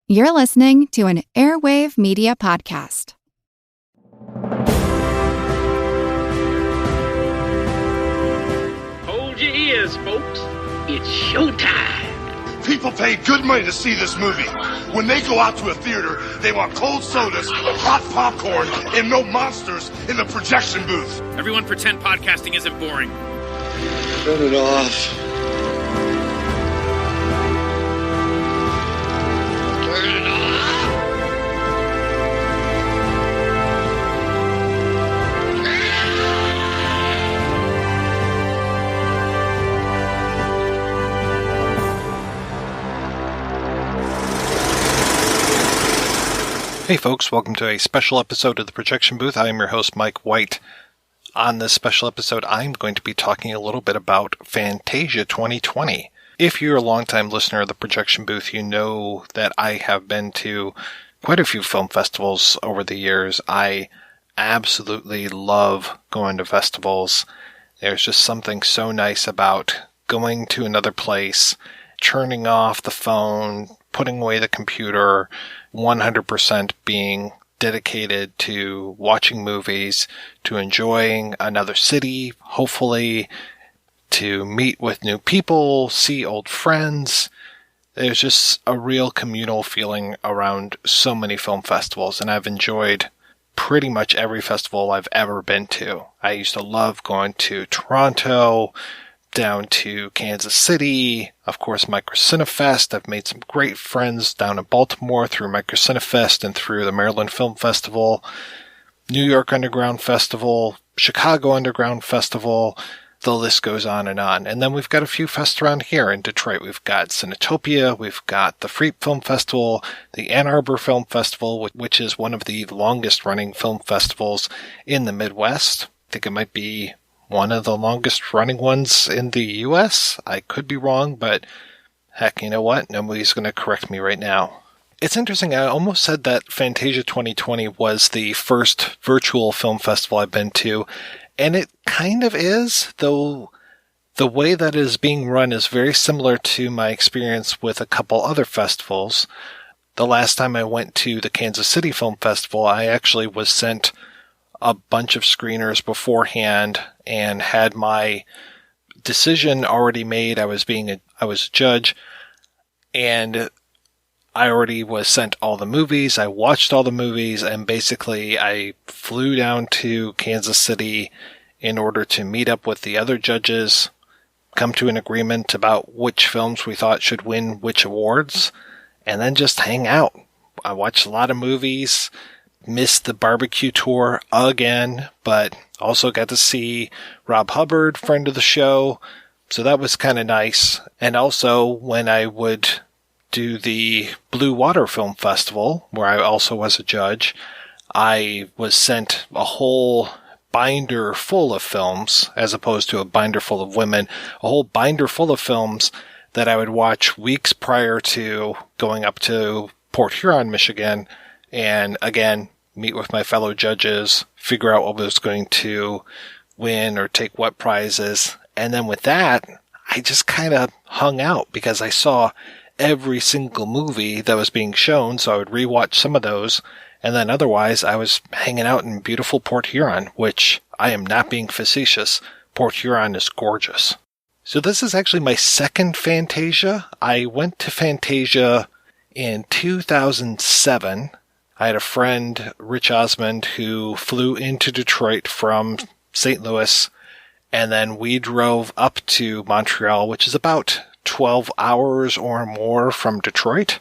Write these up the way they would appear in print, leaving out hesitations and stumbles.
You're listening to an Airwave Media Podcast. Hold your ears, folks. It's showtime. People pay good money to see this movie. When they go out to a theater, they want cold sodas, hot popcorn, and no monsters in the projection booth. Everyone pretend podcasting isn't boring. Turn it off. Turn it off. Hey folks, welcome to a special episode of the Projection Booth. I am your host, Mike White. On this special episode, I'm going to be talking a little bit about Fantasia 2020. If you're a longtime listener of the Projection Booth, you know that I have been to quite a few film festivals over the years. I absolutely love going to festivals. There's just something so nice about going to another place, turning off the phone, putting away the computer, 100% being dedicated to watching movies, to enjoying another city, hopefully, to meet with new people, see old friends. There's just a real communal feeling around so many film festivals, and I've enjoyed pretty much every festival I've ever been to. I used to love going to Toronto, down to Kansas City, of course MicroCinefest. I've made some great friends down in Baltimore through MicroCinefest and through the Maryland Film Festival, New York Underground Festival, Chicago Underground Festival. The list goes on. And then we've got a few fests around here in Detroit. We've got Cinetopia, we've got the Freep Film Festival, the Ann Arbor Film Festival, which is one of the longest running film festivals in the Midwest. I think it might be one of the longest running ones in the U.S. I could be wrong, but heck, you know what? Nobody's going to correct me right now. It's interesting, I almost said that Fantasia 2020 was the first virtual film festival I've been to, and it kind of is, though the way that it is being run is very similar to my experience with a couple other festivals. The last time I went to the Kansas City Film Festival, I actually was sent a bunch of screeners beforehand and had my decision already made. I was a judge, and I already was sent all the movies. I watched all the movies, and basically I flew down to Kansas City in order to meet up with the other judges, come to an agreement about which films we thought should win which awards, and then just hang out. I watched a lot of movies, missed the barbecue tour again, but also got to see Rob Hubbard, friend of the show, so that was kind of nice. And also, when I would do the Blue Water Film Festival, where I also was a judge, I was sent a whole binder full of films, as opposed to a binder full of women, a whole binder full of films that I would watch weeks prior to going up to Port Huron, Michigan, and again, meet with my fellow judges, figure out what was going to win or take what prizes. And then with that, I just kind of hung out because I saw every single movie that was being shown, so I would rewatch some of those. And then otherwise, I was hanging out in beautiful Port Huron, which I am not being facetious. Port Huron is gorgeous. So this is actually my second Fantasia. I went to Fantasia in 2007. I had a friend, Rich Osmond, who flew into Detroit from St. Louis, and then we drove up to Montreal, which is about 12 hours or more from Detroit.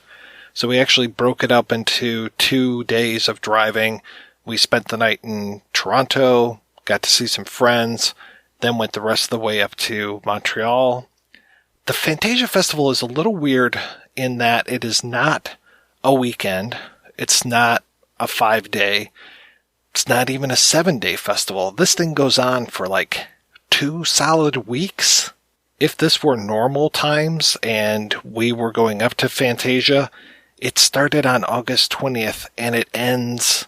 So we actually broke it up into 2 days of driving. We spent the night in Toronto, got to see some friends, then went the rest of the way up to Montreal. The Fantasia Festival is a little weird in that it is not a weekend. It's not a 5-day. It's not even a 7-day festival. This thing goes on for like 2 solid weeks. If this were normal times and we were going up to Fantasia, it started on August 20th and it ends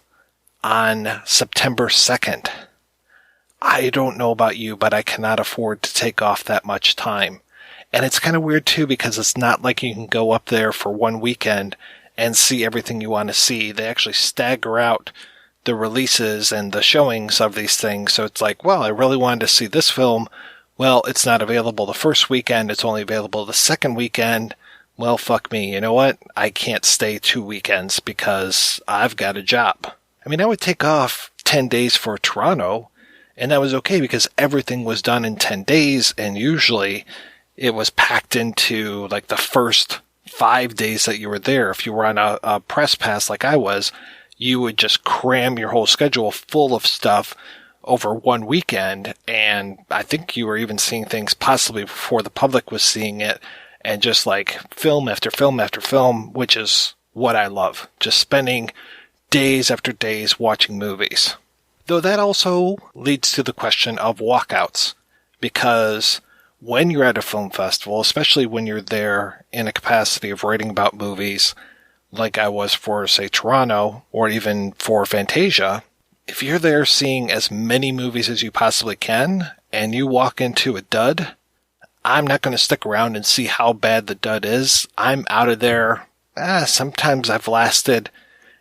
on September 2nd. I don't know about you, but I cannot afford to take off that much time. And it's kind of weird too because it's not like you can go up there for one weekend and see everything you want to see. They actually stagger out the releases and the showings of these things. So it's like, well, I really wanted to see this film. Well, it's not available the first weekend. It's only available the second weekend. Well, fuck me. You know what? I can't stay 2 weekends because I've got a job. I mean, I would take off 10 days for Toronto, and that was okay because everything was done in 10 days, and usually it was packed into like the first 5 days that you were there. If you were on a press pass like I was, you would just cram your whole schedule full of stuff over 1 weekend, and I think you were even seeing things possibly before the public was seeing it, and just like film after film after film, which is what I love. Just spending days after days watching movies. Though that also leads to the question of walkouts, because when you're at a film festival, especially when you're there in a capacity of writing about movies, like I was for, say, Toronto, or even for Fantasia, if you're there seeing as many movies as you possibly can, and you walk into a dud, I'm not going to stick around and see how bad the dud is. I'm out of there. Sometimes I've lasted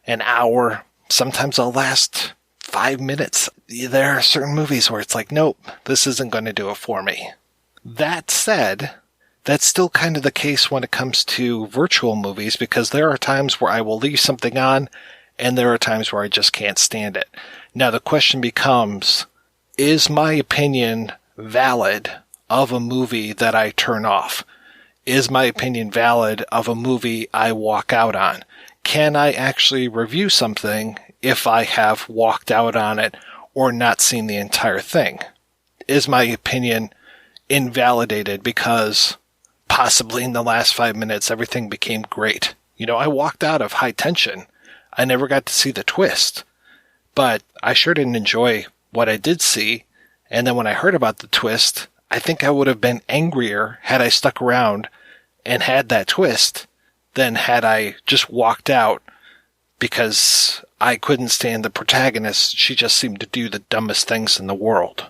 an hour. Sometimes I'll last 5 minutes. There are certain movies where it's like, nope, this isn't going to do it for me. That said, that's still kind of the case when it comes to virtual movies, because there are times where I will leave something on, and there are times where I just can't stand it. Now the question becomes, is my opinion valid of a movie that I turn off? Is my opinion valid of a movie I walk out on? Can I actually review something if I have walked out on it or not seen the entire thing? Is my opinion invalidated because possibly in the last 5 minutes everything became great? You know, I walked out of High Tension. I never got to see the twist, but I sure didn't enjoy what I did see. And then when I heard about the twist, I think I would have been angrier had I stuck around and had that twist than had I just walked out because I couldn't stand the protagonist. She just seemed to do the dumbest things in the world.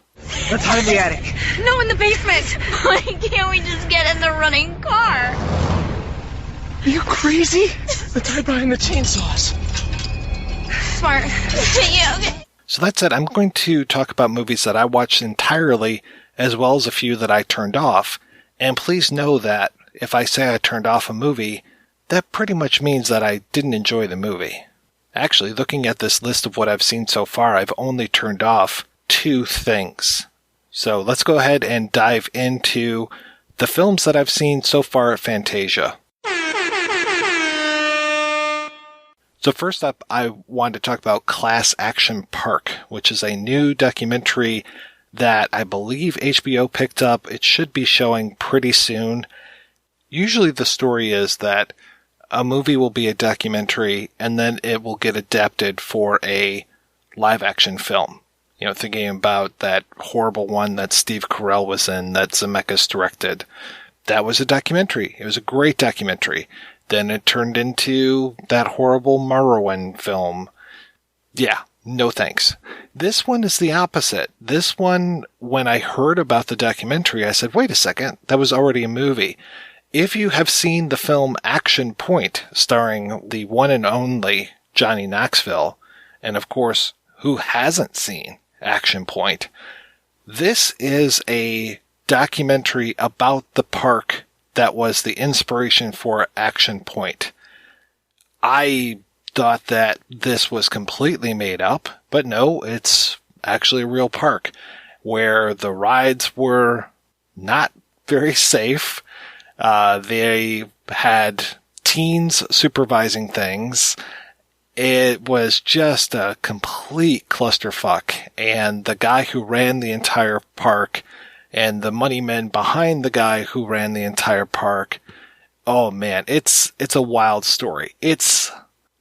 Let's hide in the attic. No, in the basement. Why can't we just get in the running car? Are you crazy? Let's hide behind the chainsaws. Smart. Yeah, okay. So that said, I'm going to talk about movies that I watched entirely, as well as a few that I turned off. And please know that if I say I turned off a movie, that pretty much means that I didn't enjoy the movie. Actually, looking at this list of what I've seen so far, I've only turned off 2 things. So let's go ahead and dive into the films that I've seen so far at Fantasia. So first up, I wanted to talk about Class Action Park, which is a new documentary that I believe HBO picked up. It should be showing pretty soon. Usually the story is that a movie will be a documentary and then it will get adapted for a live action film. You know, thinking about that horrible one that Steve Carell was in that Zemeckis directed. That was a documentary. It was a great documentary. Then it turned into that horrible Marwan film. Yeah, no thanks. This one is the opposite. This one, when I heard about the documentary, I said, wait a second, that was already a movie. If you have seen the film Action Point, starring the one and only Johnny Knoxville, and of course, who hasn't seen Action Point, this is a documentary about the park that was the inspiration for Action Point. I thought that this was completely made up, but no, it's actually a real park where the rides were not very safe. They had teens supervising things. It was just a complete clusterfuck. And the guy who ran the entire park and the money men behind the guy who ran the entire park, oh man, it's a wild story. It's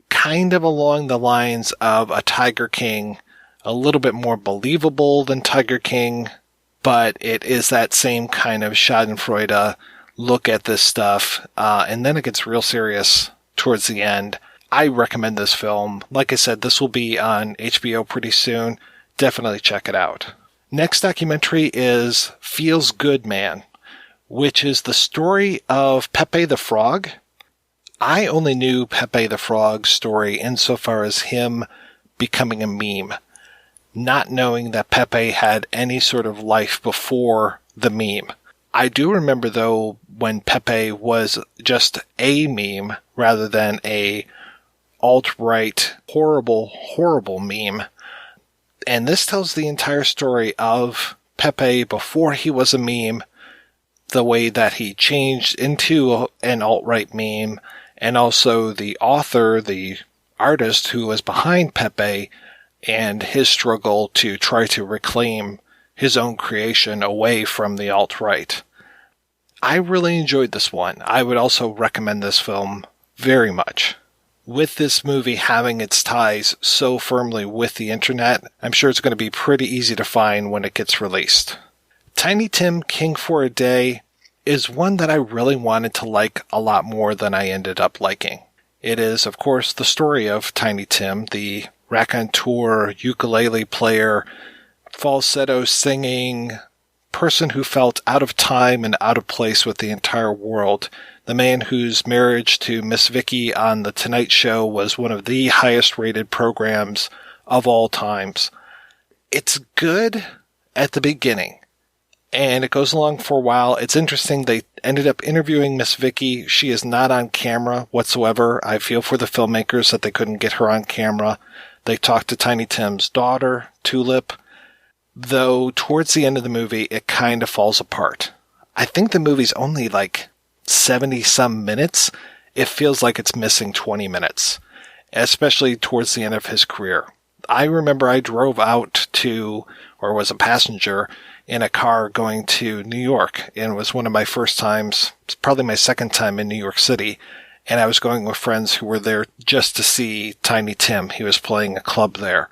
kind of along the lines of a Tiger King, a little bit more believable than Tiger King, but it is that same kind of schadenfreude look at this stuff, and then it gets real serious towards the end. I recommend this film. Like I said, this will be on HBO pretty soon. Definitely check it out. Next documentary is Feels Good Man, which is the story of Pepe the Frog. I only knew Pepe the Frog's story insofar as him becoming a meme, not knowing that Pepe had any sort of life before the meme. I do remember, though, when Pepe was just a meme rather than a alt-right, horrible meme. And this tells the entire story of Pepe before he was a meme, the way that he changed into an alt-right meme, and also the author, the artist who was behind Pepe, and his struggle to try to reclaim his own creation away from the alt-right. I really enjoyed this one. I would also recommend this film very much. With this movie having its ties so firmly with the internet, I'm sure it's going to be pretty easy to find when it gets released. Tiny Tim King for a Day is one that I really wanted to like a lot more than I ended up liking. It is, of course, the story of Tiny Tim, the raconteur, ukulele player, falsetto singing person who felt out of time and out of place with the entire world. The man whose marriage to Miss Vicky on The Tonight Show was one of the highest rated programs of all times. It's good at the beginning, and it goes along for a while. It's interesting. They ended up interviewing Miss Vicky. She is not on camera whatsoever. I feel for the filmmakers that they couldn't get her on camera. They talked to Tiny Tim's daughter, Tulip, though towards the end of the movie, it kind of falls apart. I think the movie's only like 70-some minutes. It feels like it's missing 20 minutes, especially towards the end of his career. I remember I drove out to, or was a passenger in a car going to New York, and it was one of my first times, probably my second time in New York City, and I was going with friends who were there just to see Tiny Tim. He was playing a club there.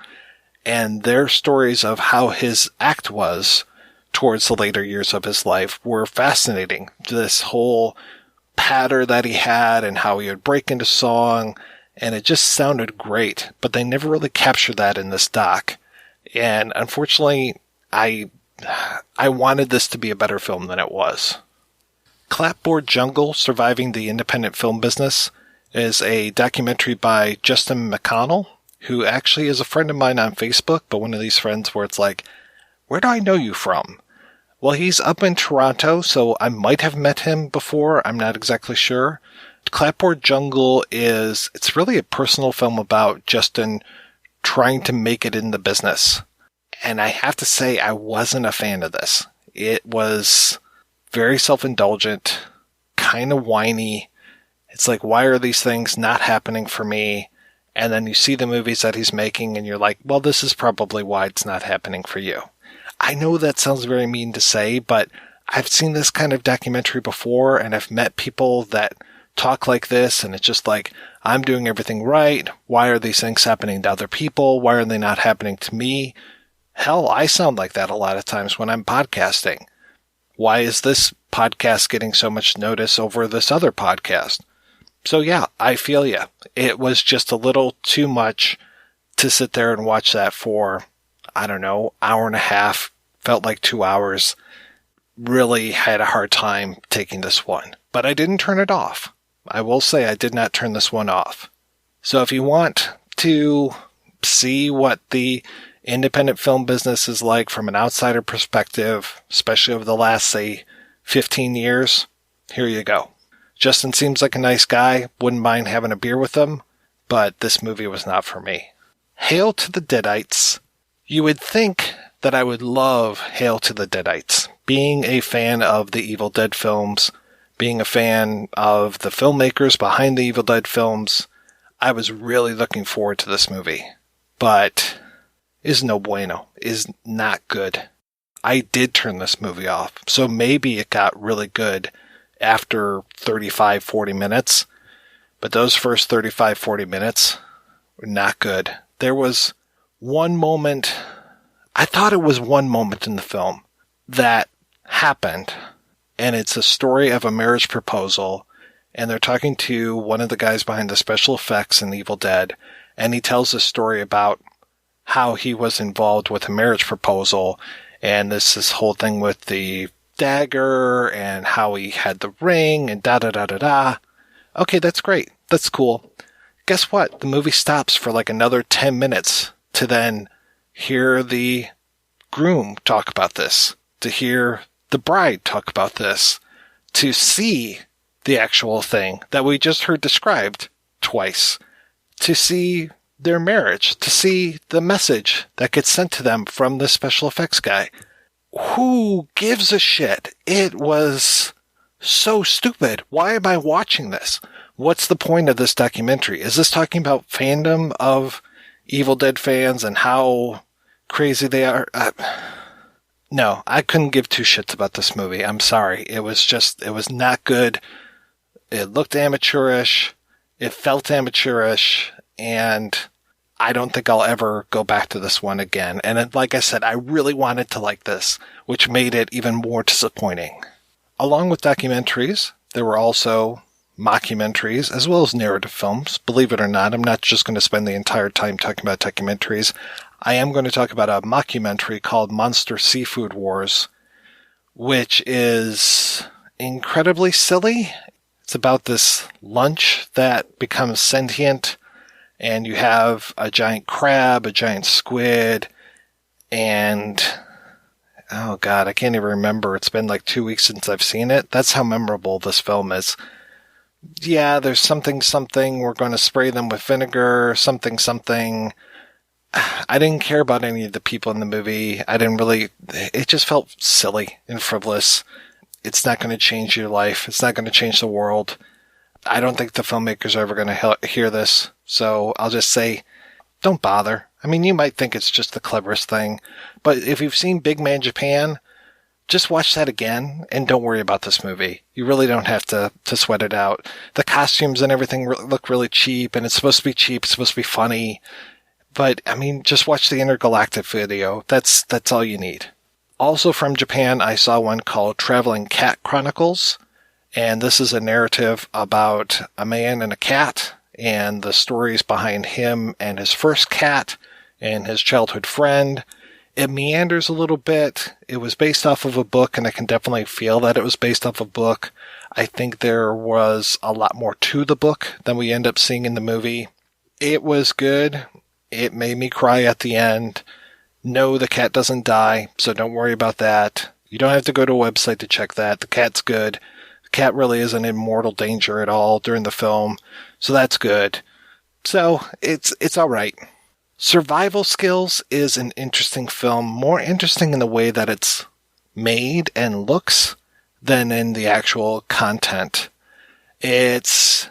And their stories of how his act was towards the later years of his life were fascinating. This whole patter that he had and how he would break into song, and it just sounded great. But they never really captured that in this doc. And unfortunately, I wanted this to be a better film than it was. Clapboard Jungle, Surviving the Independent Film Business, is a documentary by Justin McConnell, who actually is a friend of mine on Facebook, but one of these friends where it's like, where do I know you from? Well, he's up in Toronto, so I might have met him before. I'm not exactly sure. Clapboard Jungle it's really a personal film about Justin trying to make it in the business. And I have to say, I wasn't a fan of this. It was very self-indulgent, kind of whiny. It's like, why are these things not happening for me? And then you see the movies that he's making and you're like, well, this is probably why it's not happening for you. I know that sounds very mean to say, but I've seen this kind of documentary before, and I've met people that talk like this, and it's just like, I'm doing everything right. Why are these things happening to other people? Why are they not happening to me? Hell, I sound like that a lot of times when I'm podcasting. Why is this podcast getting so much notice over this other podcast? So yeah, I feel ya. It was just a little too much to sit there and watch that for, I don't know, hour and a half. Felt like 2 hours. Really had a hard time taking this one. But I didn't turn it off. I will say I did not turn this one off. So if you want to see what the independent film business is like from an outsider perspective, especially over the last, say, 15 years, here you go. Justin seems like a nice guy, wouldn't mind having a beer with him, but this movie was not for me. Hail to the Deadites. You would think that I would love Hail to the Deadites. Being a fan of the Evil Dead films, being a fan of the filmmakers behind the Evil Dead films, I was really looking forward to this movie. But is no bueno, is not good. I did turn this movie off, so maybe it got really good after 35-40 minutes, but those first 35-40 minutes were not good. There was one moment, I thought it was one moment in the film that happened, and it's a story of a marriage proposal, and they're talking to one of the guys behind the special effects in Evil Dead, and he tells a story about how he was involved with a marriage proposal, and this whole thing with the dagger and how he had the ring and da-da-da-da-da. Okay, that's great. that's cool. Guess what? The movie stops for like another 10 minutes to then hear the groom talk about this, to hear the bride talk about this, to see the actual thing that we just heard described twice, to see their marriage, to see the message that gets sent to them from the special effects guy. Who gives a shit? It was so stupid. Why am I watching this? What's the point of this documentary? Is this talking about fandom of Evil Dead fans and how crazy they are? No, I couldn't give two shits about this movie. I'm sorry. It was not good. It looked amateurish. It felt amateurish. And I don't think I'll ever go back to this one again. And like I said, I really wanted to like this, which made it even more disappointing. Along with documentaries, there were also mockumentaries as well as narrative films. Believe it or not, I'm not just going to spend the entire time talking about documentaries. I am going to talk about a mockumentary called Monster Seafood Wars, which is incredibly silly. It's about this lunch that becomes sentient, and you have a giant crab, a giant squid, and oh god, I can't even remember. It's been like 2 weeks since I've seen it. That's how memorable this film is. Yeah, there's something, we're going to spray them with vinegar, something. I didn't care about any of the people in the movie. It just felt silly and frivolous. It's not going to change your life. It's not going to change the world. I don't think the filmmakers are ever going to hear this. So I'll just say, don't bother. I mean, you might think it's just the cleverest thing, but if you've seen Big Man Japan, just watch that again and don't worry about this movie. You really don't have to sweat it out. The costumes and everything look really cheap, and it's supposed to be cheap. It's supposed to be funny. But, I mean, just watch the Intergalactic video. That's all you need. Also from Japan, I saw one called Traveling Cat Chronicles. And this is a narrative about a man and a cat and the stories behind him and his first cat and his childhood friend. It meanders a little bit. It was based off of a book, and I can definitely feel that it was based off a book. I think there was a lot more to the book than we end up seeing in the movie. It was good. It made me cry at the end. No, the cat doesn't die, so don't worry about that. You don't have to go to a website to check that. The cat's good. The cat really isn't in mortal danger at all during the film, so that's good. So, it's alright. Survival Skills is an interesting film, more interesting in the way that it's made and looks than in the actual content. It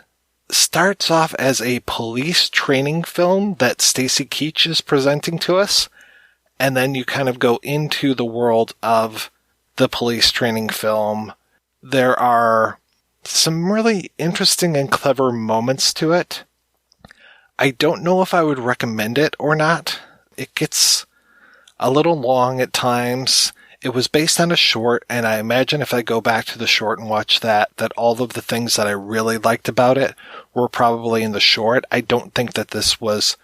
starts off as a police training film that Stacy Keach is presenting to us, and then you kind of go into the world of the police training film. There are some really interesting and clever moments to it. I don't know if I would recommend it or not. It gets a little long at times. It was based on a short, and I imagine if I go back to the short and watch that all of the things that I really liked about it were probably in the short. I don't think that this was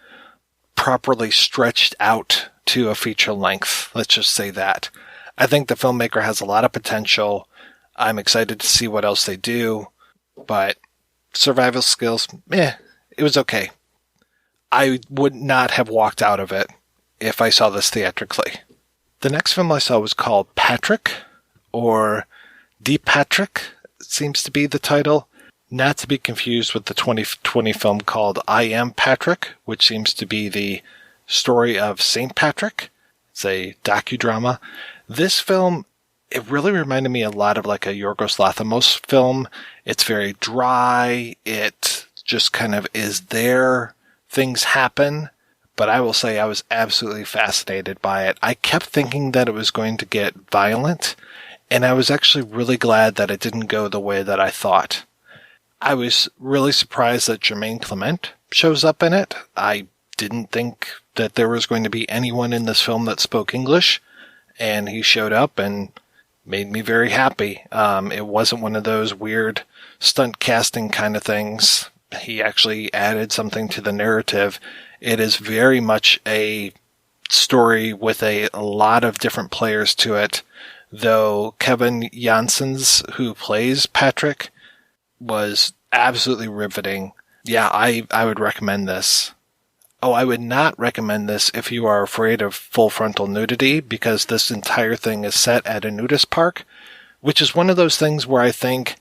properly stretched out to a feature length. Let's just say that. I think the filmmaker has a lot of potential. I'm excited to see what else they do, but Survival Skills, it was okay. I would not have walked out of it if I saw this theatrically. The next film I saw was called Patrick, or D. Patrick, seems to be the title. Not to be confused with the 2020 film called I Am Patrick, which seems to be the story of St. Patrick. It's a docudrama. This film, it really reminded me a lot of like a Yorgos Lanthimos film. It's very dry. It just kind of is there. Things happen, but I will say I was absolutely fascinated by it. I kept thinking that it was going to get violent, and I was actually really glad that it didn't go the way that I thought. I was really surprised that Jermaine Clement shows up in it. I didn't think that there was going to be anyone in this film that spoke English, and he showed up and made me very happy. It wasn't one of those weird stunt casting kind of things. He actually added something to the narrative. It is very much a story with a lot of different players to it, though Kevin Janssens, who plays Patrick, was absolutely riveting. Yeah, I would recommend this. Oh, I would not recommend this if you are afraid of full frontal nudity, because this entire thing is set at a nudist park, which is one of those things where I think,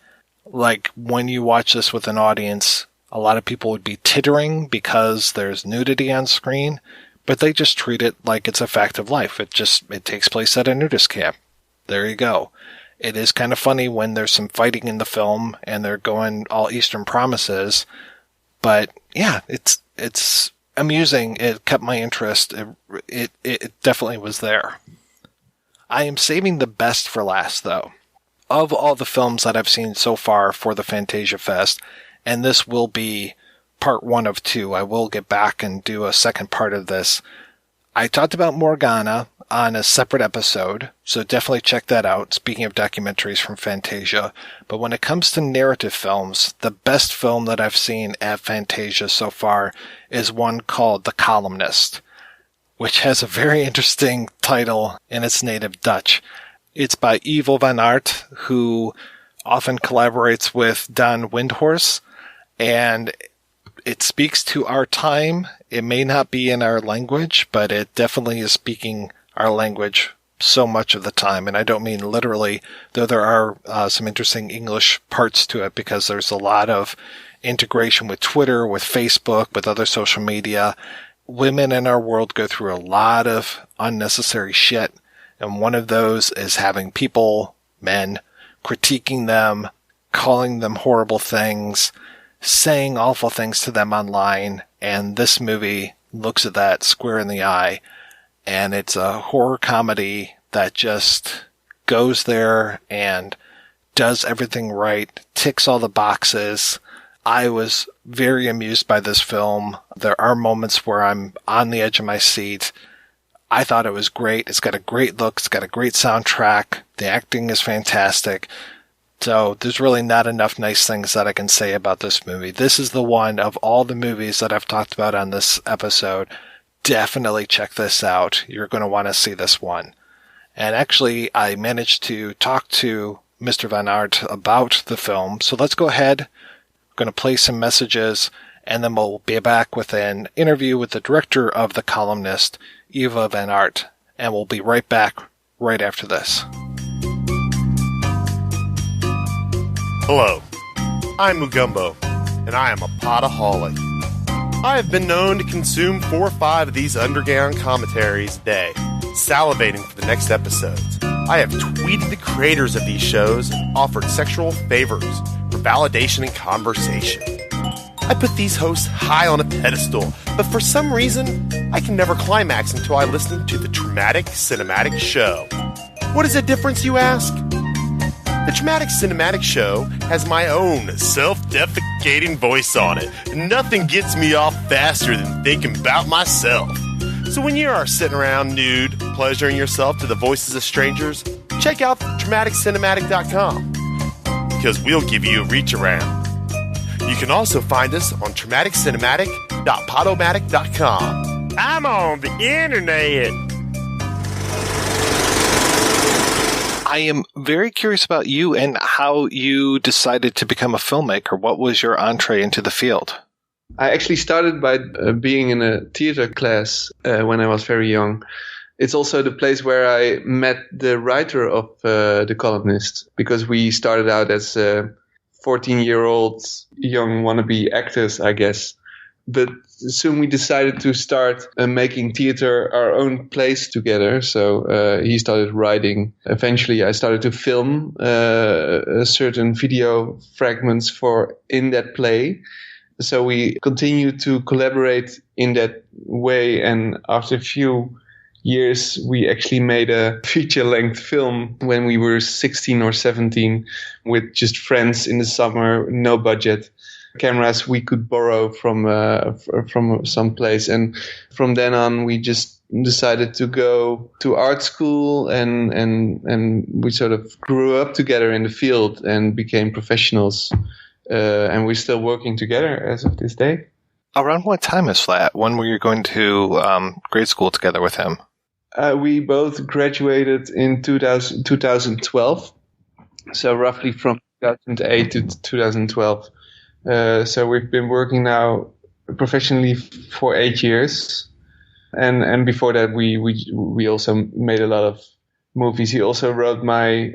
like, when you watch this with an audience, a lot of people would be tittering because there's nudity on screen, but they just treat it like it's a fact of life. It takes place at a nudist camp. There you go. It is kind of funny when there's some fighting in the film and they're going all Eastern promises, but yeah, it's amusing. It kept my interest. It definitely was there. I am saving the best for last, though. Of all the films that I've seen so far for the Fantasia Fest, and this will be part 1 of 2, I will get back and do a second part of this. I talked about Morgana on a separate episode, so definitely check that out, speaking of documentaries from Fantasia. But when it comes to narrative films, the best film that I've seen at Fantasia so far is one called The Columnist, which has a very interesting title in its native Dutch. It's by Ivo Van Aarte, who often collaborates with Don Windhorst, and it speaks to our time. It may not be in our language, but it definitely is speaking our language so much of the time. And I don't mean literally, though there are some interesting English parts to it, because there's a lot of integration with Twitter, with Facebook, with other social media. Women in our world go through a lot of unnecessary shit. And one of those is having people, men, critiquing them, calling them horrible things, saying awful things to them online. And this movie looks at that square in the eye. And it's a horror comedy that just goes there and does everything right, ticks all the boxes. I was very amused by this film. There are moments where I'm on the edge of my seat. I thought it was great. It's got a great look. It's got a great soundtrack. The acting is fantastic. So there's really not enough nice things that I can say about this movie. This is the one of all the movies that I've talked about on this episode. Definitely check this out. You're going to want to see this one. And actually, I managed to talk to Mr. Van Aerte about the film. So let's go ahead. I'm going to play some messages, and then we'll be back with an interview with the director of The Columnist, Ivo Van Aarte. And we'll be right back right after this. Hello, I'm Mugumbo, and I am a potaholic. I have been known to consume 4 or 5 of these underground commentaries a day, salivating for the next episodes. I have tweeted the creators of these shows and offered sexual favors for validation and conversation. I put these hosts high on a pedestal, but for some reason, I can never climax until I listen to the Traumatic Cinematic Show. What is the difference, you ask? The Traumatic Cinematic Show has my own self-defecating voice on it. Nothing gets me off faster than thinking about myself. So when you are sitting around nude, pleasuring yourself to the voices of strangers, check out traumaticcinematic.com, because we'll give you a reach around. You can also find us on traumaticcinematic.podomatic.com. I'm on the internet. I am very curious about you and how you decided to become a filmmaker. What was your entree into the field? I actually started by being in a theater class when I was very young. It's also the place where I met the writer of The Columnist, because we started out as 14-year-old young wannabe actors, I guess. But soon we decided to start making theater our own place together. So he started writing. Eventually, I started to film certain video fragments in that play. So we continued to collaborate in that way. And after a few years, we actually made a feature-length film when we were 16 or 17 with just friends in the summer, no budget. Cameras we could borrow from some place, and from then on we just decided to go to art school, and we sort of grew up together in the field and became professionals, and we're still working together as of this day. Around what time is that? When were you going to grade school together with him? We both graduated in 2012, so roughly from 2008 to 2012. So we've been working now professionally for 8 years. And before that, we also made a lot of movies. He also wrote my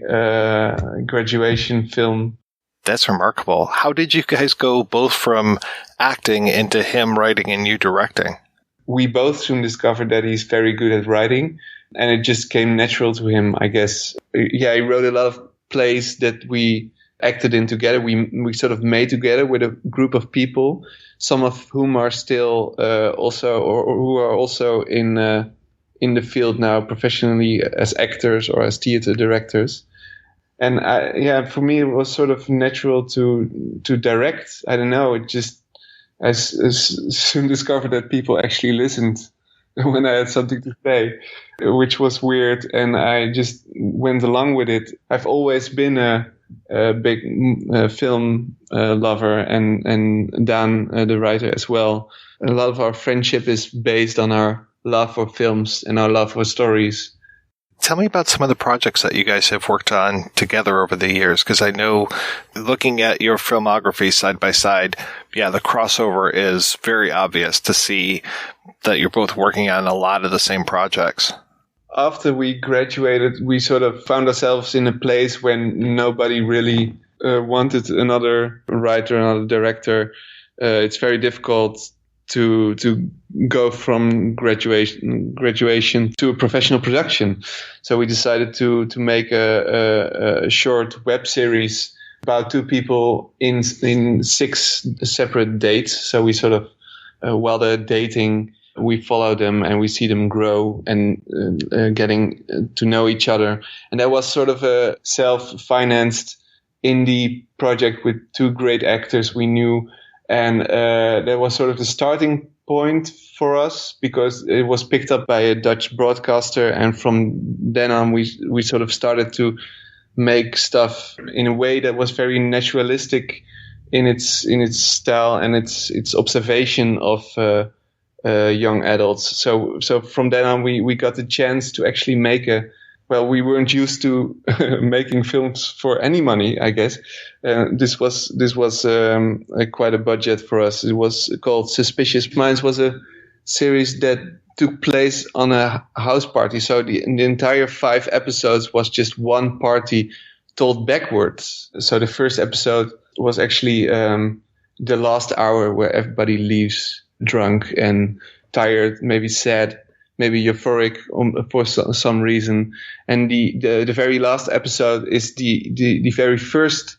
graduation film. That's remarkable. How did you guys go both from acting into him writing and you directing? We both soon discovered that he's very good at writing, and it just came natural to him, I guess. Yeah, he wrote a lot of plays that we acted in together. We sort of made together with a group of people, some of whom are still also, or who are also in the field now professionally as actors or as theater directors. And for me, it was sort of natural to direct. I don't know. It just, I soon discovered that people actually listened when I had something to say, which was weird. And I just went along with it. I've always been a big film lover, and Dan, the writer, as well. A lot of our friendship is based on our love for films and our love for stories. Tell me about some of the projects that you guys have worked on together over the years, because I know, looking at your filmography side by side, yeah, the crossover is very obvious to see that you're both working on a lot of the same projects. After we graduated, we sort of found ourselves in a place when nobody really wanted another writer, another director. It's very difficult to go from graduation to a professional production. So we decided to make a short web series about two people in 6 separate dates. So we sort of, while they're dating, we follow them and we see them grow and getting to know each other. And that was sort of a self-financed indie project with 2 great actors we knew. And that was sort of the starting point for us, because it was picked up by a Dutch broadcaster. And from then on, we sort of started to make stuff in a way that was very naturalistic in its style and its observation of young adults. So from then on, we got the chance to actually make we weren't used to making films for any money, I guess. This was quite a budget for us. It was called Suspicious Minds. Was a series that took place on a house party. So the entire 5 episodes was just one party told backwards. So the first episode was actually the last hour, where everybody leaves drunk and tired, maybe sad, maybe euphoric for some reason. And the very last episode is the very first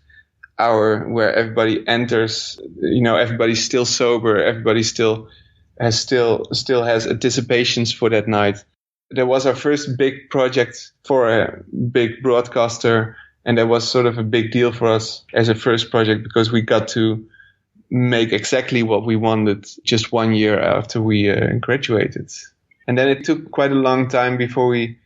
hour, where everybody enters. Everybody's still sober. Everybody still has anticipations for that night. That was our first big project for a big broadcaster, and that was sort of a big deal for us as a first project, because we got to make exactly what we wanted just 1 year after we graduated. And then it took quite a long time before we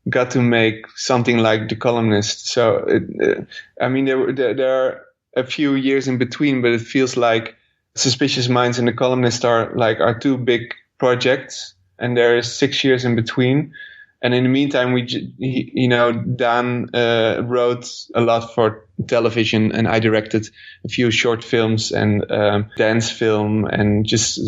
got to make something like The Columnist. So, there are a few years in between, but it feels like Suspicious Minds and The Columnist are like our 2 big projects, and there is 6 years in between. And in the meantime, Dan wrote a lot for television, and I directed a few short films and dance film and just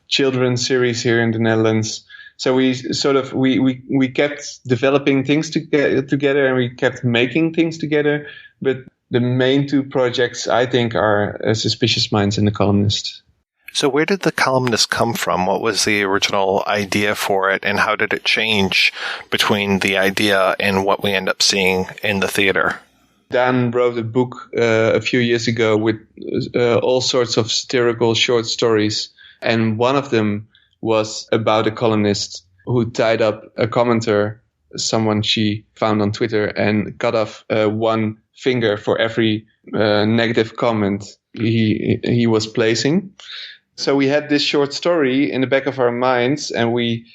children's series here in the Netherlands. So we sort of we kept developing things together, and we kept making things together. But the main 2 projects, I think, are Suspicious Minds and The Columnist. So where did The Columnist come from? What was the original idea for it, and how did it change between the idea and what we end up seeing in the theater? Dan wrote a book a few years ago with all sorts of satirical short stories, and one of them was about a columnist who tied up a commenter, someone she found on Twitter, and cut off 1 finger for every negative comment he was placing. So we had this short story in the back of our minds, and we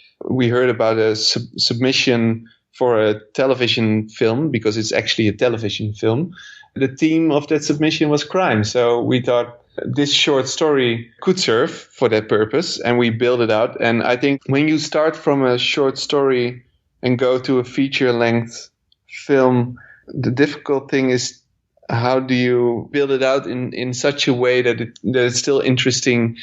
heard about a submission for a television film, because it's actually a television film. The theme of that submission was crime. So we thought this short story could serve for that purpose, and we built it out. And I think when you start from a short story and go to a feature-length film, the difficult thing is how do you build it out in such a way that it's still interesting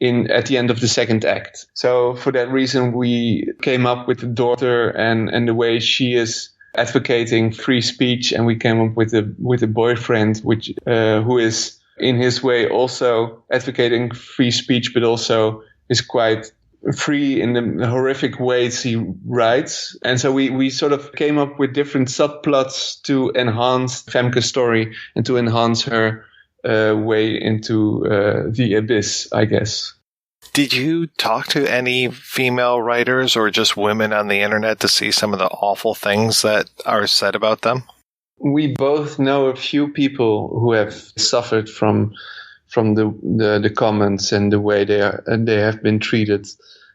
at the end of the second act. So for that reason, we came up with the daughter and the way she is advocating free speech, and we came up with a boyfriend, which who is in his way also advocating free speech, but also is quite free in the horrific ways he writes. And so we sort of came up with different subplots to enhance Femke's story and to enhance her way into the abyss, I guess. Did you talk to any female writers or just women on the internet to see some of the awful things that are said about them? We both know a few people who have suffered from the comments and the way they have been treated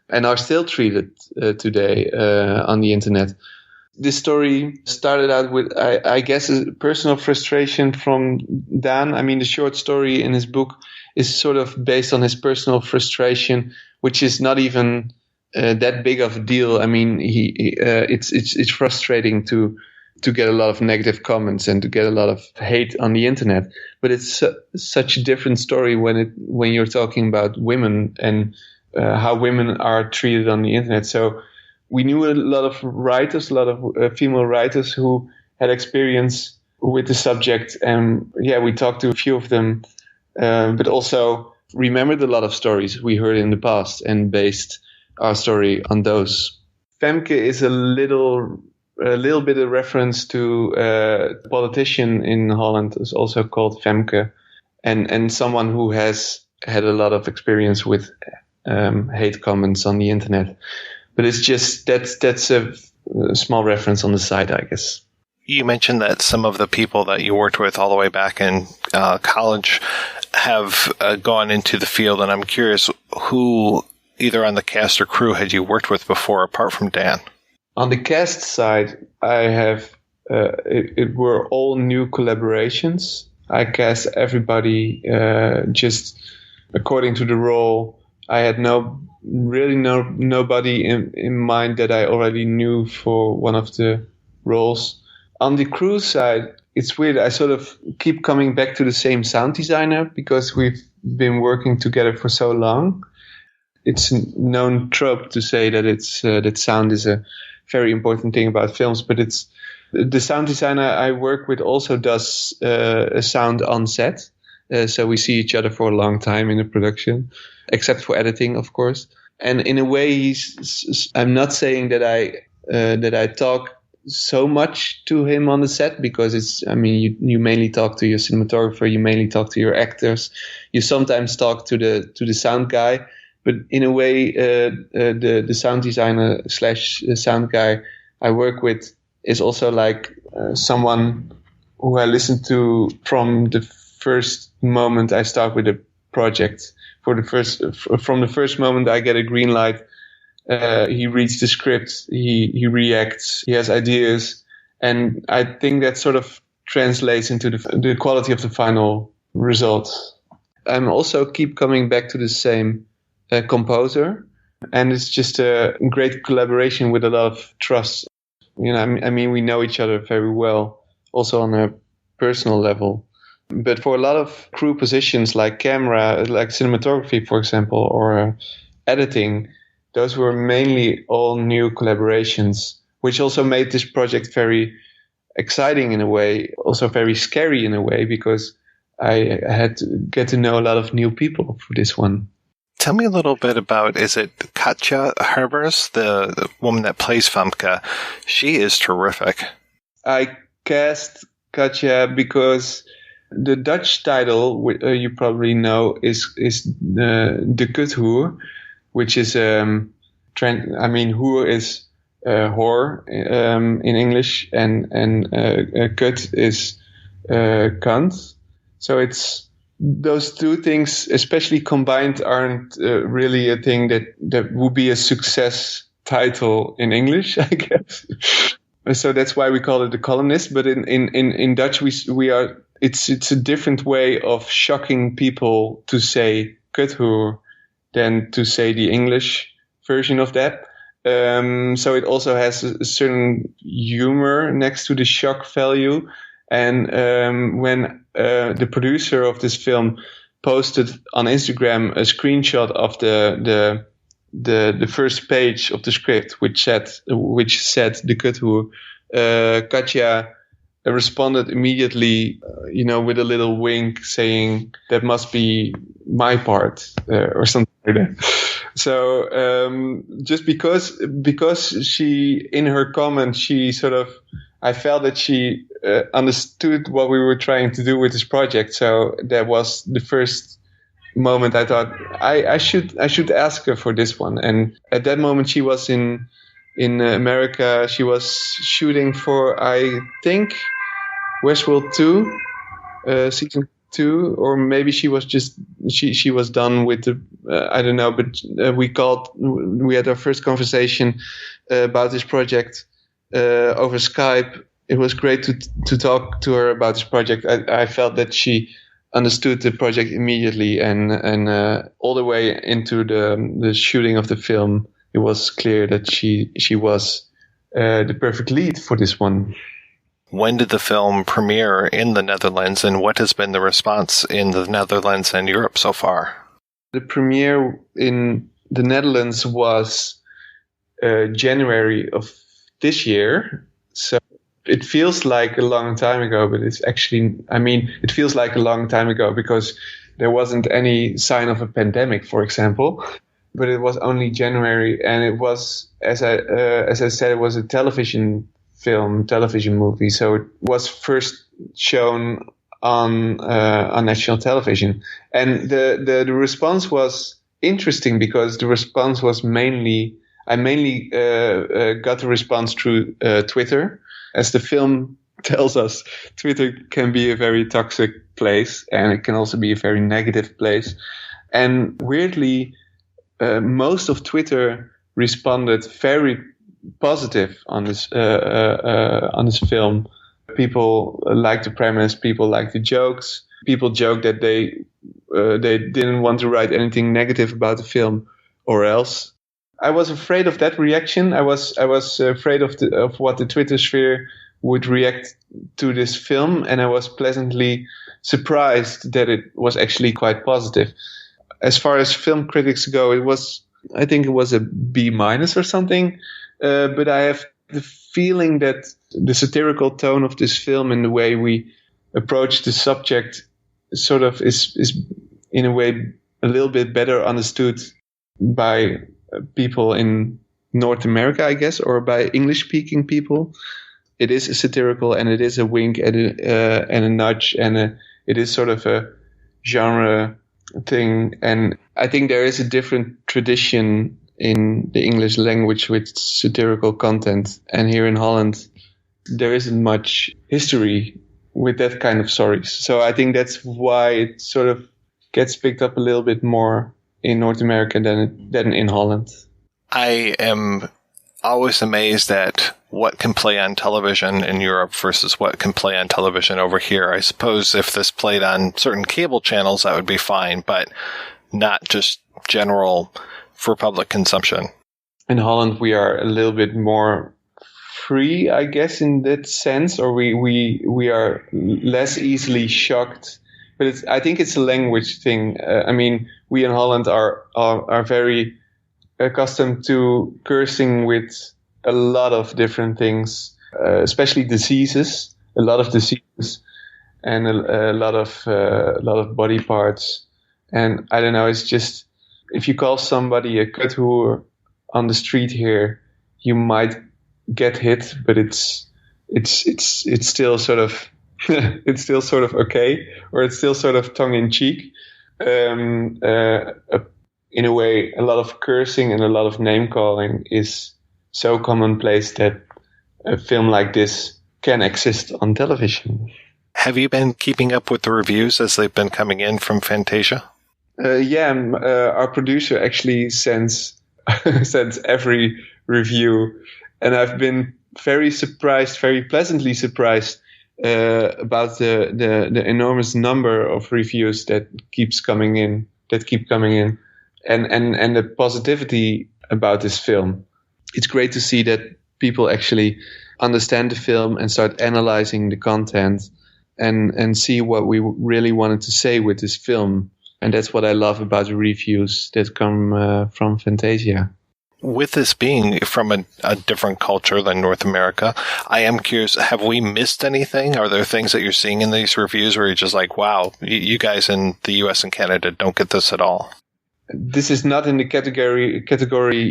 and are still treated today on the internet. This story started out with, I guess, a personal frustration from Dan. I mean, the short story in his book is sort of based on his personal frustration, which is not even that big of a deal. I mean, it's frustrating to get a lot of negative comments and to get a lot of hate on the internet. But it's such a different story when you're talking about women and how women are treated on the internet. So we knew a lot of writers, a lot of female writers who had experience with the subject. And we talked to a few of them, but also remembered a lot of stories we heard in the past and based our story on those. Femke is a little bit of reference to a politician in Holland who's also called Femke, and someone who has had a lot of experience with hate comments on the internet. But it's just that's a small reference on the side, I guess. You mentioned that some of the people that you worked with all the way back in college have gone into the field, and I'm curious who, either on the cast or crew, had you worked with before, apart from Dan? On the cast side, I have it were all new collaborations. I cast everybody just according to the role. I had nobody in mind that I already knew for one of the roles. On the crew side, it's weird. I sort of keep coming back to the same sound designer because we've been working together for so long. It's a known trope to say that that sound is a very important thing about films, but it's the sound designer I work with also does a sound on set. So we see each other for a long time in the production, except for editing, of course. And in a way, I'm not saying that I talk so much to him on the set, because you mainly talk to your cinematographer, you mainly talk to your actors, you sometimes talk to the sound guy. But in a way, the sound designer / sound guy I work with is also like someone who I listen to from the first moment I start with a project. From the first moment I get a green light, he reads the script, he reacts, he has ideas, and I think that sort of translates into the quality of the final result. I'm also keep coming back to the same composer, and it's just a great collaboration with a lot of trust. You know, I mean, we know each other very well, also on a personal level. But for a lot of crew positions like camera, like cinematography, for example, or editing, those were mainly all new collaborations, which also made this project very exciting in a way, also very scary in a way, because I had to get to know a lot of new people for this one. Tell me a little bit about, is it Katja Herbers, the woman that plays Femke? She is terrific. I cast Katja because the Dutch title, you probably know, is De Kuthoer, which is, hoer is whore in English, and kut is cunt. So it's those two things, especially combined, aren't really a thing that would be a success title in English, I guess. So that's why we call it the Columnist. But in Dutch, we are. It's a different way of shocking people to say kuthoer than to say the English version of that. So it also has a certain humor next to the shock value. And when the producer of this film posted on Instagram a screenshot of the first page of the script, which said the Cthulhu, Katja responded immediately, with a little wink, saying that must be my part or something like that. So just because she, in her comment, I felt that she understood what we were trying to do with this project. So that was the first moment I thought I should ask her for this one. And at that moment she was in America. She was shooting for, I think, Westworld 2, season 2, or maybe she was she was done with the I don't know. But we had our first conversation about this project over Skype. It was great to talk to her about this project. I felt that she understood the project immediately, and all the way into the shooting of the film, it was clear that she was the perfect lead for this one. When did the film premiere in the Netherlands, and what has been the response in the Netherlands and Europe so far? The premiere in the Netherlands was January of this year, so it feels like a long time ago, but it's actually, it feels like a long time ago because there wasn't any sign of a pandemic, for example. But it was only January, and it was, as I said, it was a television movie. So it was first shown on national television, and the response was interesting because the response was mainly got the response through Twitter. As the film tells us, Twitter can be a very toxic place, and it can also be a very negative place. And weirdly, most of Twitter responded very positive on this film. People liked the premise. People liked the jokes. People joked that they didn't want to write anything negative about the film, or else. I was afraid of that reaction. I was afraid of what the Twitter sphere would react to this film, and I was pleasantly surprised that it was actually quite positive. As far as film critics go, I think it was a B- or something. But I have the feeling that the satirical tone of this film and the way we approach the subject sort of is in a way a little bit better understood by people in North America, I guess, or by English-speaking people. It is a satirical, and it is a wink and a nudge, and it is sort of a genre thing. And I think there is a different tradition in the English language with satirical content, and here in Holland there isn't much history with that kind of stories. So I think that's why it sort of gets picked up a little bit more in North America than in Holland. I am always amazed at what can play on television in Europe versus what can play on television over here. I suppose if this played on certain cable channels, that would be fine, but not just general for public consumption. In Holland, we are a little bit more free, I guess, in that sense, or we are less easily shocked. But I think it's a language thing. We in Holland are very accustomed to cursing with a lot of different things, especially diseases, a lot of diseases, and a lot of body parts. And I don't know, it's just, if you call somebody a Cthulhu on the street here, you might get hit, but it's still sort of it's still sort of okay, or it's still sort of tongue in cheek. In a way, a lot of cursing and a lot of name calling is so commonplace that a film like this can exist on television. Have you been keeping up with the reviews as they've been coming in from Fantasia? Our producer actually sends every review, and I've been very pleasantly surprised about the enormous number of reviews that keep coming in, and the positivity about this film. It's great to see that people actually understand the film and start analyzing the content and see what we really wanted to say with this film. And that's what I love about the reviews that come from Fantasia. With this being from a different culture than North America, I am curious, have we missed anything? Are there things that you're seeing in these reviews where you're just like, wow, you guys in the US and Canada don't get this at all? This is not in the category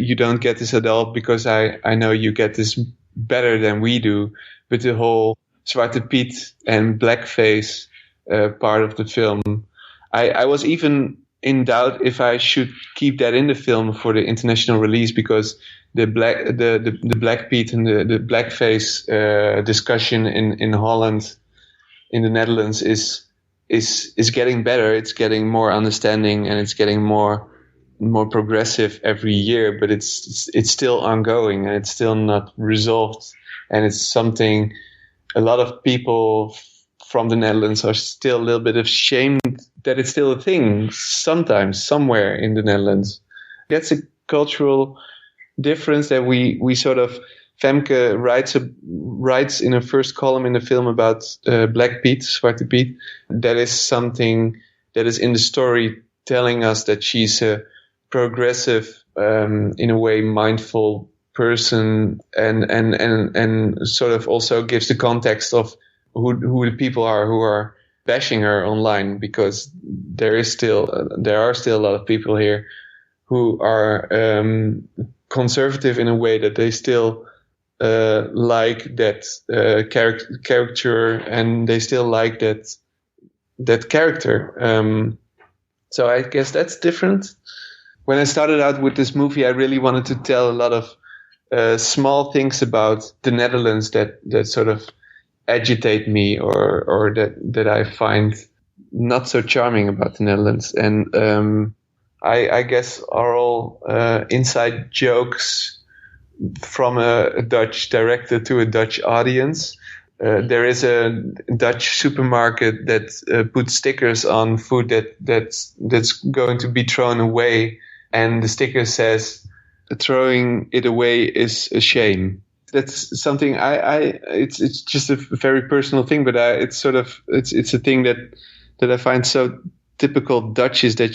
you don't get this at all, because I know you get this better than we do, with the whole Zwarte Piet and blackface part of the film. I was even in doubt if I should keep that in the film for the international release, because the Black Piet and the blackface discussion in Holland, in the Netherlands, is getting better. It's getting more understanding, and it's getting more progressive every year. But it's still ongoing, and it's still not resolved. And it's something a lot of people from the Netherlands are still a little bit ashamed that it's still a thing sometimes, somewhere in the Netherlands. That's a cultural difference that we sort of, Femke writes in her first column in the film about Black Piet, Zwarte Piet. That is something that is in the story telling us that she's a progressive, in a way, mindful person, and sort of also gives the context of who the people are who are bashing her online, because there are still a lot of people here who are conservative in a way that they still like that character, and they still like that character. So I guess that's different. When I started out with this movie, I really wanted to tell a lot of small things about the Netherlands that sort of agitate me, or that I find not so charming about the Netherlands. And I guess are all inside jokes from a Dutch director to a Dutch audience. There is a Dutch supermarket that puts stickers on food that's going to be thrown away, and the sticker says, "Throwing it away is a shame." That's something it's just a very personal thing, but it's a thing that I find so typical Dutch, is that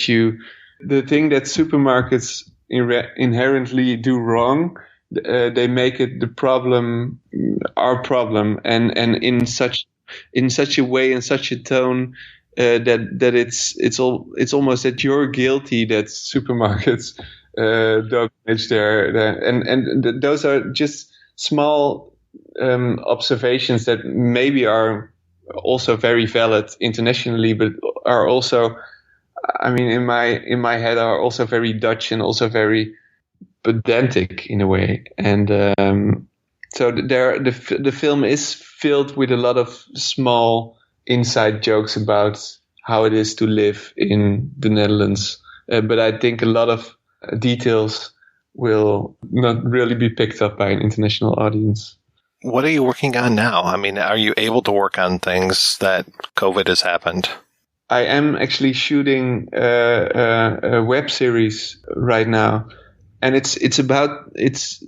the thing that supermarkets inherently do wrong, they make it the problem, our problem, and in such a way, in such a tone, that it's almost that you're guilty that supermarkets don't manage and those are just small observations that maybe are also very valid internationally, but are also, I mean, in my head, are also very Dutch and also very pedantic in a way. And so the film is filled with a lot of small inside jokes about how it is to live in the Netherlands. But I think a lot of details will not really be picked up by an international audience. What are you working on now? I mean, are you able to work on things that COVID has happened? I am actually shooting a web series right now, and it's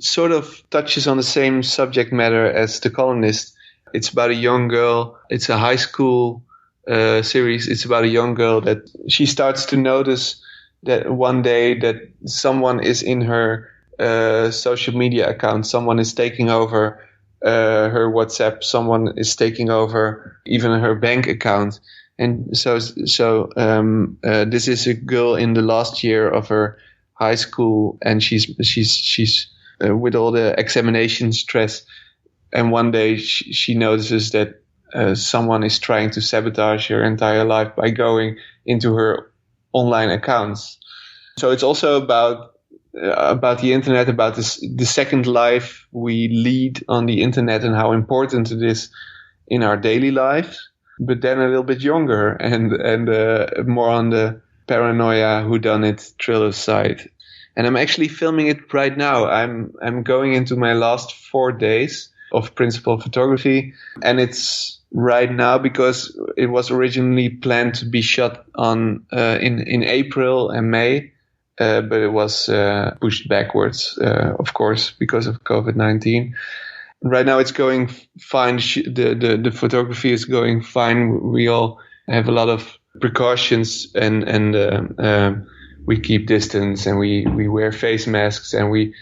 sort of touches on the same subject matter as The Columnist. It's about a young girl. It's a high school series. It's about a young girl that she starts to notice that one day that someone is in her social media account. Someone is taking over her WhatsApp. Someone is taking over even her bank account. And so this is a girl in the last year of her high school, and she's with all the examination stress. And one day she notices that someone is trying to sabotage her entire life by going into her online accounts. So it's also about the internet, about the second life we lead on the internet, and how important it is in our daily life. But then a little bit younger and more on the paranoia, whodunit thriller side. And I'm actually filming it right now. I'm going into my last 4 days of principal photography, and it's right now because it was originally planned to be shot on in April and May, but it was pushed backwards, of course, because of COVID-19. right now it's going fine. The photography is going fine. We all have a lot of precautions, and we keep distance, and we wear face masks, and we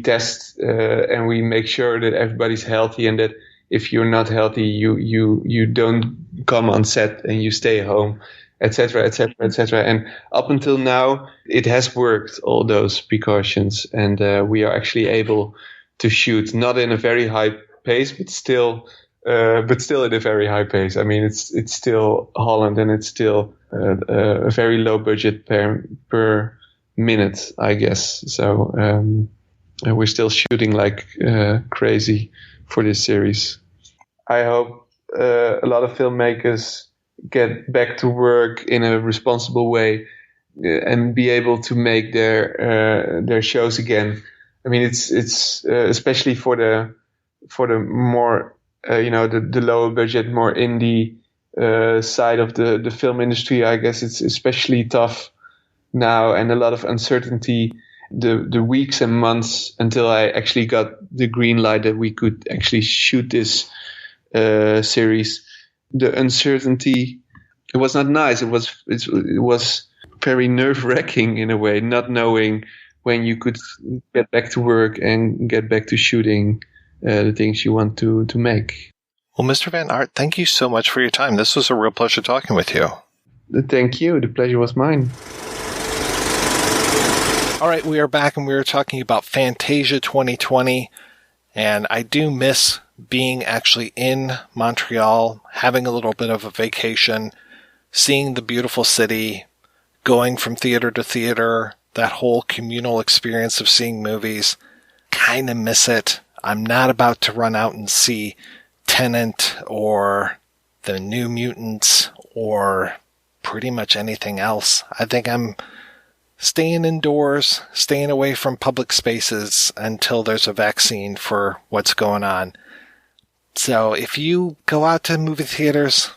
test, and we make sure that everybody's healthy, and that if you're not healthy, you don't come on set and you stay home, etc., etc., etc. And up until now, it has worked, all those precautions, and we are actually able to shoot, not in a very high pace, but still at a very high pace. I mean, it's still Holland, and it's still a very low budget per minute, I guess. So we're still shooting like crazy for this series. I hope a lot of filmmakers get back to work in a responsible way and be able to make their shows again. I mean, it's especially for the more the lower budget, more indie side of the film industry. I guess it's especially tough now, and a lot of uncertainty. The weeks and months until I actually got the green light that we could actually shoot this series, the uncertainty, it was not nice. It was very nerve-wracking in a way, not knowing when you could get back to work and get back to shooting the things you want to make. Well, Mr. Van Aarte, thank you so much for your time. This was a real pleasure talking with you. Thank you. The pleasure was mine. All right, we are back, and we are talking about Fantasia 2020, and I do miss being actually in Montreal, having a little bit of a vacation, seeing the beautiful city, going from theater to theater, that whole communal experience of seeing movies. Kind of miss it. I'm not about to run out and see Tenet or The New Mutants or pretty much anything else. I think I'm staying indoors, staying away from public spaces until there's a vaccine for what's going on. So if you go out to movie theaters,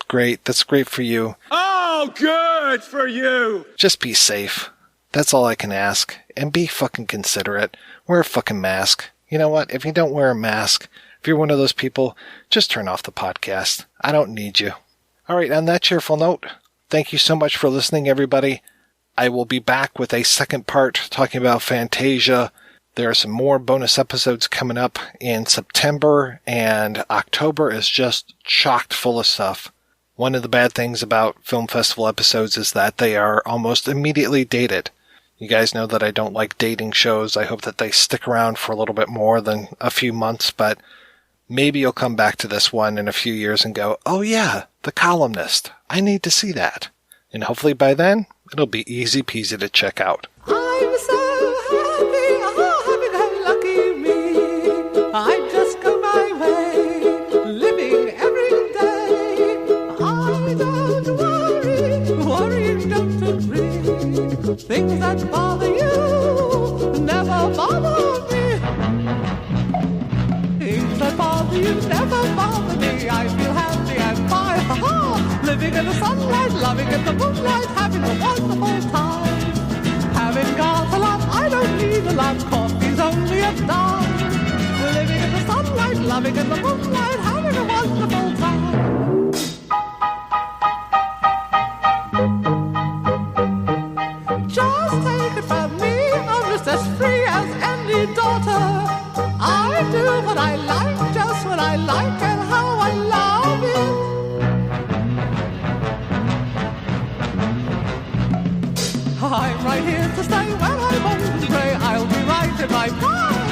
great. That's great for you. Oh, good for you. Just be safe. That's all I can ask. And be fucking considerate. Wear a fucking mask. You know what? If you don't wear a mask, if you're one of those people, just turn off the podcast. I don't need you. All right, on that cheerful note, thank you so much for listening, everybody. I will be back with a second part talking about Fantasia. There are some more bonus episodes coming up in September, and October is just chocked full of stuff. One of the bad things about film festival episodes is that they are almost immediately dated. You guys know that I don't like dating shows. I hope that they stick around for a little bit more than a few months, but maybe you'll come back to this one in a few years and go, oh yeah, The Columnist. I need to see that. And hopefully by then, it'll be easy peasy to check out. I'm so happy, me. I just go my way, living every day. I don't worry, don't agree. Things that bother you never bother me. Things that bother you never bother me. I feel happy and fine, living in the sunlight, loving in the moonlight, having a wonderful time. Having got a lot, I don't need a lot, coffee's only a dime. Living in the sunlight, loving in the moonlight, having a wonderful time. Just take it from me, I'm just as free as any daughter. I do what I like, just what I like, and how I love it. I'm right here to stay when I'm old and grey. I'll be right in my prime,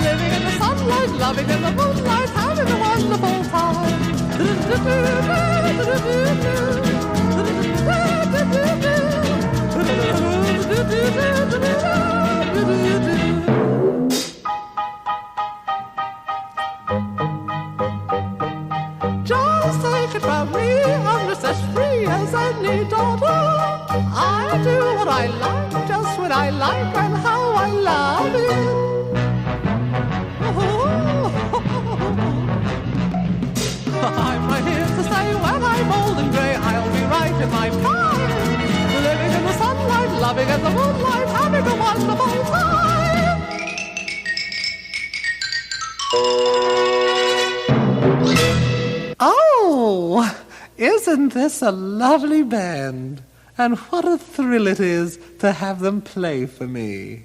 living in the sunlight, loving in the moonlight, having a wonderful time. Just take it from me, I'm just as free as any daughter. I do what I like, just what I like, and how I love it. I'm right here to stay when I'm old and grey. I'll be right in my prime, living in the sunlight, loving in the moonlight, having a wonderful time. Isn't this a lovely band? And what a thrill it is to have them play for me.